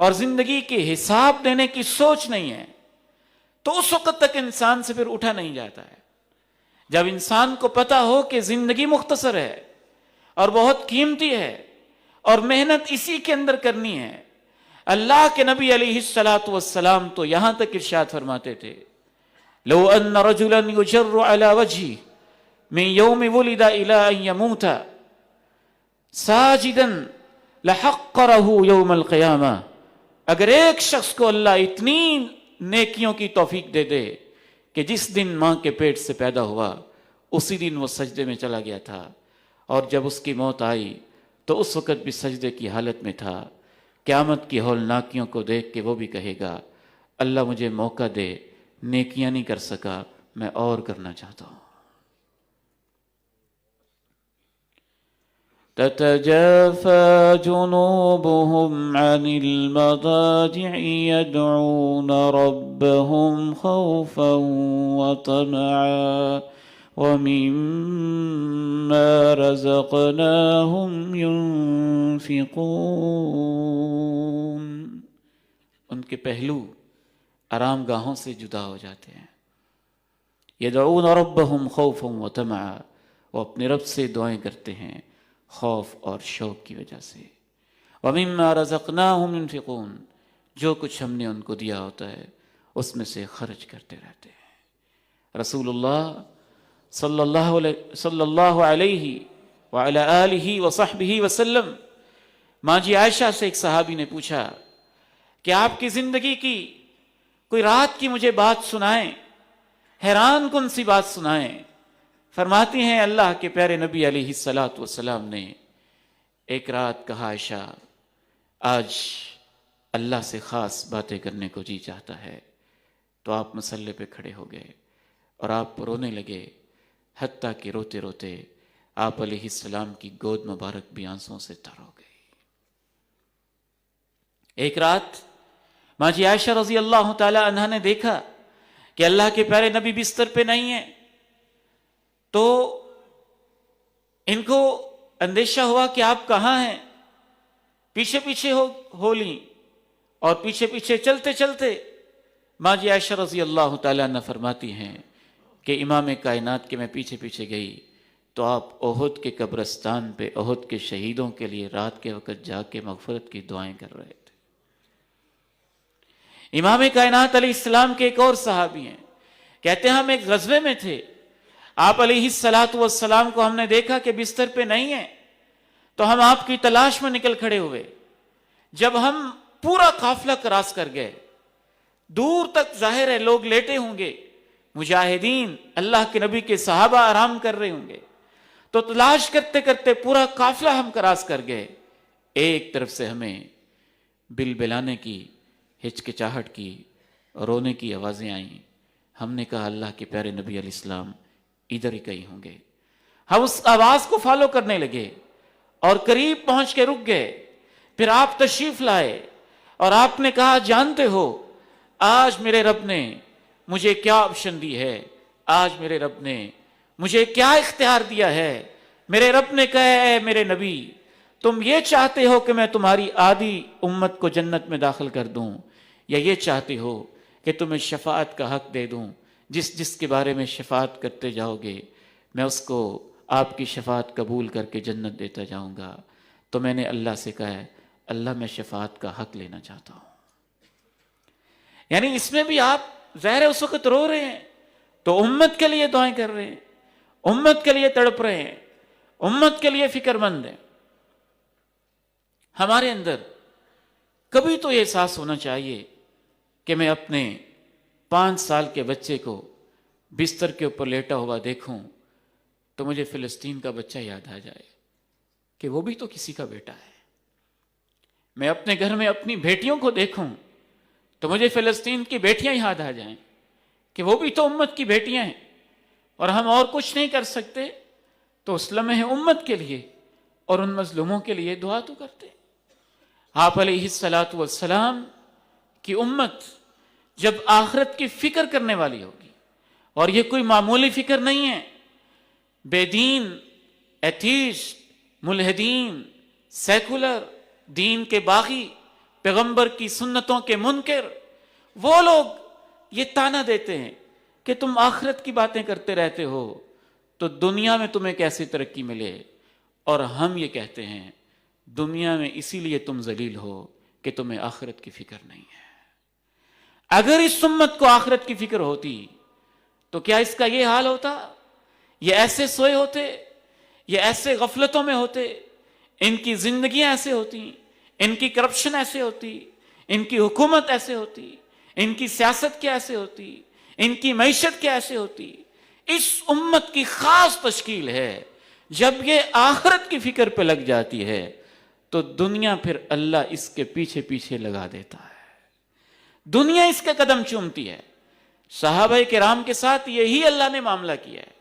اور زندگی کے حساب دینے کی سوچ نہیں ہے، تو اس وقت تک انسان سے پھر اٹھا نہیں جاتا ہے۔ جب انسان کو پتا ہو کہ زندگی مختصر ہے اور بہت قیمتی ہے اور محنت اسی کے اندر کرنی ہے۔ اللہ کے نبی علیہ الصلوۃ والسلام تو یہاں تک ارشاد فرماتے تھے، لو ان رجلا یجر علی وجهه من یوم ولد الى ان يموت ساجدا لحقره یوم القیامہ، اگر ایک شخص کو اللہ اتنی نیکیوں کی توفیق دے دے کہ جس دن ماں کے پیٹ سے پیدا ہوا اسی دن وہ سجدے میں چلا گیا تھا، اور جب اس کی موت آئی تو اس وقت بھی سجدے کی حالت میں تھا، قیامت کی ہولناکیوں کو دیکھ کے وہ بھی کہے گا اللہ مجھے موقع دے، نیکیاں نہیں کر سکا، میں اور کرنا چاہتا ہوں۔ تتجافى جنوبهم عن المضاجع يدعون ربهم خوفا وطمعا ومما رزقناهم ينفقون، ان کے پہلو آرام گاہوں سے جدا ہو جاتے ہیں۔ یدعون ربهم خوفا وطمعا، وہ اپنے رب سے دعائیں کرتے ہیں خوف اور شوق کی وجہ سے۔ وَمِمَّا رَزَقْنَاهُمْ يُنْفِقُونَ، جو کچھ ہم نے ان کو دیا ہوتا ہے اس میں سے خرچ کرتے رہتے ہیں۔ رسول اللہ صلی اللہ علیہ وعلی آلہ وصحبہ وسلم، ماں جی عائشہ سے ایک صحابی نے پوچھا کہ آپ کی زندگی کی کوئی رات کی مجھے بات سنائیں، حیران کن سی بات سنائیں۔ فرماتی ہیں اللہ کے پیارے نبی علیہ الصلوۃ والسلام نے ایک رات کہا، عائشہ آج اللہ سے خاص باتیں کرنے کو جی چاہتا ہے، تو آپ مصلے پہ کھڑے ہو گئے اور آپ رونے لگے، حتیٰ کہ روتے روتے آپ علیہ السلام کی گود مبارک بھی آنسوؤں سے تر ہو گئی۔ ایک رات ماں جی عائشہ رضی اللہ تعالی عنہا نے دیکھا کہ اللہ کے پیارے نبی بستر پہ نہیں ہیں، تو ان کو اندیشہ ہوا کہ آپ کہاں ہیں، پیچھے پیچھے ہو لیں، اور پیچھے پیچھے چلتے چلتے ماں جی عائشہ رضی اللہ تعالیٰ عنہ فرماتی ہیں کہ امام کائنات کے میں پیچھے پیچھے گئی تو آپ احد کے قبرستان پہ احد کے شہیدوں کے لیے رات کے وقت جا کے مغفرت کی دعائیں کر رہے تھے۔ امام کائنات علیہ السلام کے ایک اور صحابی ہیں، کہتے ہیں ہم ایک غزوے میں تھے، آپ علیہ الصلوۃ والسلام کو ہم نے دیکھا کہ بستر پہ نہیں ہیں، تو ہم آپ کی تلاش میں نکل کھڑے ہوئے۔ جب ہم پورا قافلہ کراس کر گئے، دور تک ظاہر ہے لوگ لیٹے ہوں گے، مجاہدین اللہ کے نبی کے صحابہ آرام کر رہے ہوں گے، تو تلاش کرتے کرتے پورا قافلہ ہم کراس کر گئے۔ ایک طرف سے ہمیں بلبلانے کی، ہچکچاہٹ کی، رونے کی آوازیں آئیں۔ ہم نے کہا اللہ کے پیارے نبی علیہ السلام ادھر ہی کہیں ہوں گے۔ ہم اس آواز کو فالو کرنے لگے اور قریب پہنچ کے رک گئے۔ پھر آپ تشریف لائے اور آپ نے کہا جانتے ہو آج میرے رب نے مجھے کیا آپشن دی ہے، آج میرے رب نے مجھے کیا اختیار دیا ہے۔ میرے رب نے کہا اے میرے نبی، تم یہ چاہتے ہو کہ میں تمہاری آدھی امت کو جنت میں داخل کر دوں، یا یہ چاہتے ہو کہ تمہیں شفاعت کا حق دے دوں، جس کے بارے میں شفاعت کرتے جاؤ گے میں اس کو آپ کی شفاعت قبول کر کے جنت دیتا جاؤں گا۔ تو میں نے اللہ سے کہا ہے اللہ میں شفاعت کا حق لینا چاہتا ہوں۔ یعنی اس میں بھی آپ ظاہر اس وقت رو رہے ہیں تو امت کے لیے دعائیں کر رہے ہیں، امت کے لیے تڑپ رہے ہیں، امت کے لیے فکر مند ہیں۔ ہمارے اندر کبھی تو یہ احساس ہونا چاہیے کہ میں اپنے 5 سال کے بچے کو بستر کے اوپر لیٹا ہوا دیکھوں تو مجھے فلسطین کا بچہ یاد آ جائے کہ وہ بھی تو کسی کا بیٹا ہے۔ میں اپنے گھر میں اپنی بیٹیوں کو دیکھوں تو مجھے فلسطین کی بیٹیاں یاد آ جائیں کہ وہ بھی تو امت کی بیٹیاں ہیں، اور ہم اور کچھ نہیں کر سکتے تو اس لمحے امت کے لیے اور ان مظلوموں کے لیے دعا تو کرتے۔ آپ علیہ الصلوۃ والسلام کی امت جب آخرت کی فکر کرنے والی ہوگی، اور یہ کوئی معمولی فکر نہیں ہے، بے دین، ایتھیسٹ، ملحدین، سیکولر، دین کے باغی، پیغمبر کی سنتوں کے منکر، وہ لوگ یہ تانا دیتے ہیں کہ تم آخرت کی باتیں کرتے رہتے ہو تو دنیا میں تمہیں کیسے ترقی ملے، اور ہم یہ کہتے ہیں دنیا میں اسی لیے تم ذلیل ہو کہ تمہیں آخرت کی فکر نہیں ہے۔ اگر اس امت کو آخرت کی فکر ہوتی تو کیا اس کا یہ حال ہوتا؟ یہ ایسے سوئے ہوتے، یہ ایسے غفلتوں میں ہوتے، ان کی زندگیاں ایسے ہوتی، ان کی کرپشن ایسے ہوتی، ان کی حکومت ایسے ہوتی، ان کی سیاست کیا ایسے ہوتی، ان کی معیشت کیا ایسے ہوتی۔ اس امت کی خاص تشکیل ہے، جب یہ آخرت کی فکر پہ لگ جاتی ہے تو دنیا پھر اللہ اس کے پیچھے پیچھے لگا دیتا ہے، دنیا اس کے قدم چومتی ہے۔ صحابہ کرام کے ساتھ یہی اللہ نے معاملہ کیا ہے۔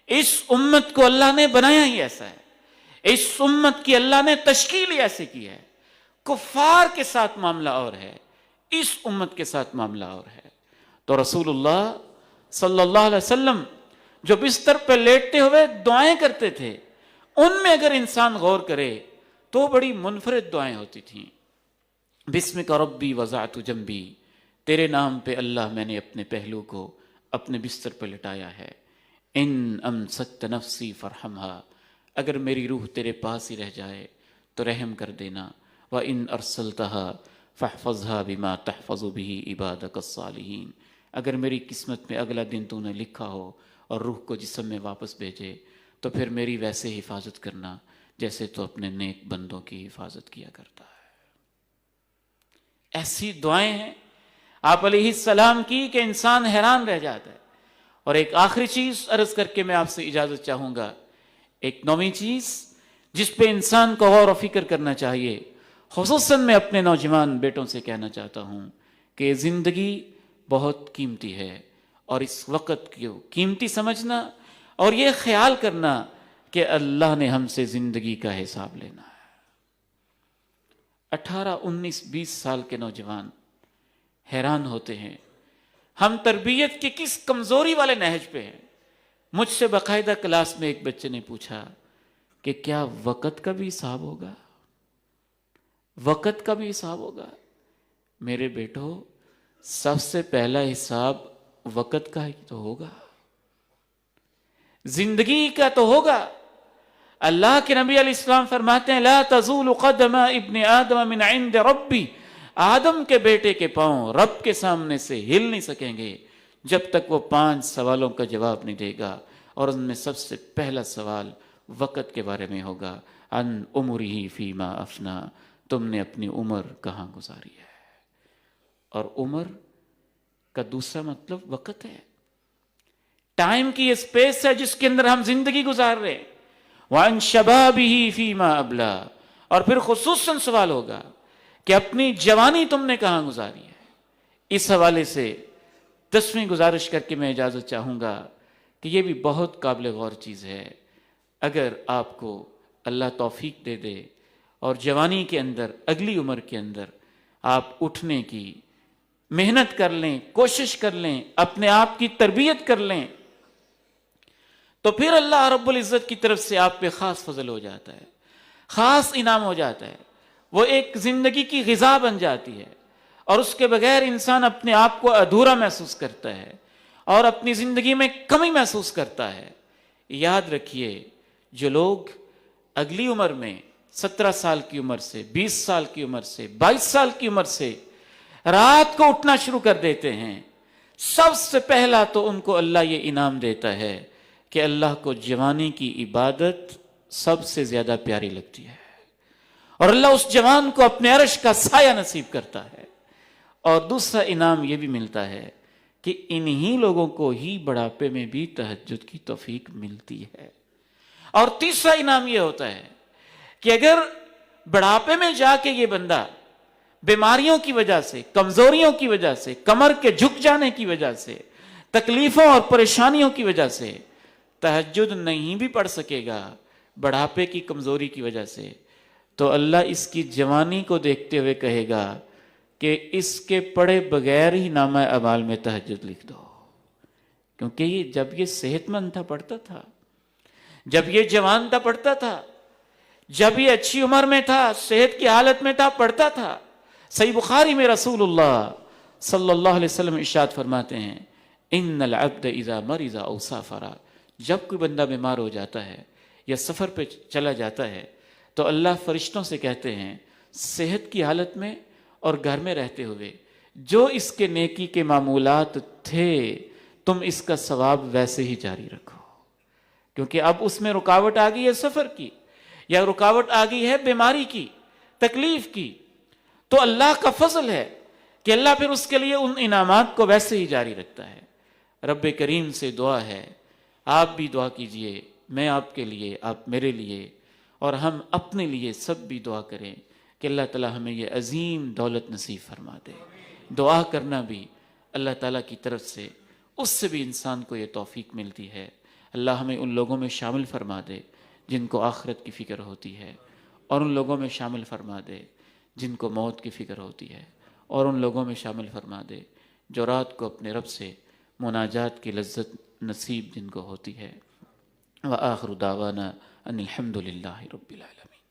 اس امت کو اللہ نے بنایا ہی ایسا ہے، اس امت کی اللہ نے تشکیل ہی ایسے کی ہے۔ کفار کے ساتھ معاملہ اور ہے، اس امت کے ساتھ معاملہ اور ہے۔ تو رسول اللہ صلی اللہ علیہ وسلم جو بستر پہ لیٹتے ہوئے دعائیں کرتے تھے، ان میں اگر انسان غور کرے تو بڑی منفرد دعائیں ہوتی تھیں۔ بسمک ربی وضعت جنبی، تیرے نام پہ اللہ میں نے اپنے پہلو کو اپنے بستر پہ لٹایا ہے۔ ان امسکت نفسی فرحمہا، اگر میری روح تیرے پاس ہی رہ جائے تو رحم کر دینا۔ وَإِنْ أَرْسَلْتَهَا فَاحْفَظْهَا بِمَا تَحْفَظُ بِهِ عِبَادَكَ الصَّالِحِينَ، اگر میری قسمت میں اگلا دن تو نے لکھا ہو اور روح کو جسم میں واپس بھیجے تو پھر میری ویسے حفاظت کرنا جیسے تو اپنے نیک بندوں کی حفاظت کیا کرتا ہے۔ ایسی دعائیں ہیں آپ علیہ السلام کی کہ انسان حیران رہ جاتا ہے۔ اور ایک آخری چیز عرض کر کے میں آپ سے اجازت چاہوں گا، ایک نویں چیز جس پہ انسان کو غور و فکر کرنا چاہیے، خصوصاً میں اپنے نوجوان بیٹوں سے کہنا چاہتا ہوں کہ زندگی بہت قیمتی ہے، اور اس وقت کو قیمتی سمجھنا اور یہ خیال کرنا کہ اللہ نے ہم سے زندگی کا حساب لینا ہے۔ 18، 19، 20 سال کے نوجوان حیران ہوتے ہیں ہم تربیت کی کس کمزوری والے نہج پہ ہیں۔ مجھ سے باقاعدہ کلاس میں ایک بچے نے پوچھا کہ کیا وقت کا بھی حساب ہوگا؟ وقت کا بھی حساب ہوگا؟ میرے بیٹو، سب سے پہلا حساب وقت کا ہی تو ہوگا، زندگی کا تو ہوگا۔ اللہ کے نبی علیہ السلام فرماتے ہیں لا تزول قدم ابن آدم من عند ربی، آدم کے بیٹے کے پاؤں رب کے سامنے سے ہل نہیں سکیں گے جب تک وہ 5 سوالوں کا جواب نہیں دے گا، اور ان میں سب سے پہلا سوال وقت کے بارے میں ہوگا، ان عمرہ فیما افنا، تم نے اپنی عمر کہاں گزاری ہے۔ اور عمر کا دوسرا مطلب وقت ہے، ٹائم کی اسپیس ہے جس کے اندر ہم زندگی گزار رہے ہیں۔ وَعَنْ شَبَابِهِ فِيمَا أَبْلَى، اور پھر خصوصاً سوال ہوگا کہ اپنی جوانی تم نے کہاں گزاری ہے۔ اس حوالے سے 10ویں گزارش کر کے میں اجازت چاہوں گا کہ یہ بھی بہت قابل غور چیز ہے۔ اگر آپ کو اللہ توفیق دے دے اور جوانی کے اندر، اگلی عمر کے اندر آپ اٹھنے کی محنت کر لیں، کوشش کر لیں، اپنے آپ کی تربیت کر لیں، تو پھر اللہ رب العزت کی طرف سے آپ پہ خاص فضل ہو جاتا ہے، خاص انعام ہو جاتا ہے۔ وہ ایک زندگی کی غذا بن جاتی ہے، اور اس کے بغیر انسان اپنے آپ کو ادھورا محسوس کرتا ہے اور اپنی زندگی میں کمی محسوس کرتا ہے۔ یاد رکھیے، جو لوگ اگلی عمر میں 17 سال کی عمر سے، 20 سال کی عمر سے، 22 سال کی عمر سے رات کو اٹھنا شروع کر دیتے ہیں، سب سے پہلا تو ان کو اللہ یہ انعام دیتا ہے کہ اللہ کو جوانی کی عبادت سب سے زیادہ پیاری لگتی ہے، اور اللہ اس جوان کو اپنے عرش کا سایہ نصیب کرتا ہے۔ اور دوسرا انعام یہ بھی ملتا ہے کہ انہی لوگوں کو ہی بڑھاپے میں بھی تہجد کی توفیق ملتی ہے۔ اور تیسرا انعام یہ ہوتا ہے کہ اگر بڑھاپے میں جا کے یہ بندہ بیماریوں کی وجہ سے، کمزوریوں کی وجہ سے، کمر کے جھک جانے کی وجہ سے، تکلیفوں اور پریشانیوں کی وجہ سے تہجد نہیں بھی پڑھ سکے گا، بڑھاپے کی کمزوری کی وجہ سے، تو اللہ اس کی جوانی کو دیکھتے ہوئے کہے گا کہ اس کے پڑھے بغیر ہی نامہ اعمال میں تہجد لکھ دو، کیونکہ یہ جب یہ صحت مند تھا پڑھتا تھا، جب یہ جوان تھا پڑھتا تھا، جب یہ اچھی عمر میں تھا، صحت کی حالت میں تھا، پڑھتا تھا۔ صحیح بخاری میں رسول اللہ صلی اللہ علیہ وسلم ارشاد فرماتے ہیں ان العبد اذا مرض او سافر، جب کوئی بندہ بیمار ہو جاتا ہے یا سفر پہ چلا جاتا ہے تو اللہ فرشتوں سے کہتے ہیں صحت کی حالت میں اور گھر میں رہتے ہوئے جو اس کے نیکی کے معمولات تھے تم اس کا ثواب ویسے ہی جاری رکھو، کیونکہ اب اس میں رکاوٹ آ گئی ہے سفر کی، یا رکاوٹ آ گئی ہے بیماری کی، تکلیف کی، تو اللہ کا فضل ہے کہ اللہ پھر اس کے لیے ان انعامات کو ویسے ہی جاری رکھتا ہے۔ رب کریم سے دعا ہے، آپ بھی دعا کیجئے، میں آپ کے لیے، آپ میرے لیے، اور ہم اپنے لیے سب بھی دعا کریں کہ اللہ تعالی ہمیں یہ عظیم دولت نصیب فرما دے۔ دعا کرنا بھی اللہ تعالیٰ کی طرف سے، اس سے بھی انسان کو یہ توفیق ملتی ہے۔ اللہ ہمیں ان لوگوں میں شامل فرما دے جن کو آخرت کی فکر ہوتی ہے، اور ان لوگوں میں شامل فرما دے جن کو موت کی فکر ہوتی ہے، اور ان لوگوں میں شامل فرما دے جو رات کو اپنے رب سے مناجات کی لذت نصیب جن کو ہوتی ہے۔ وآخر دعوانا ان الحمد للہ رب العالمین۔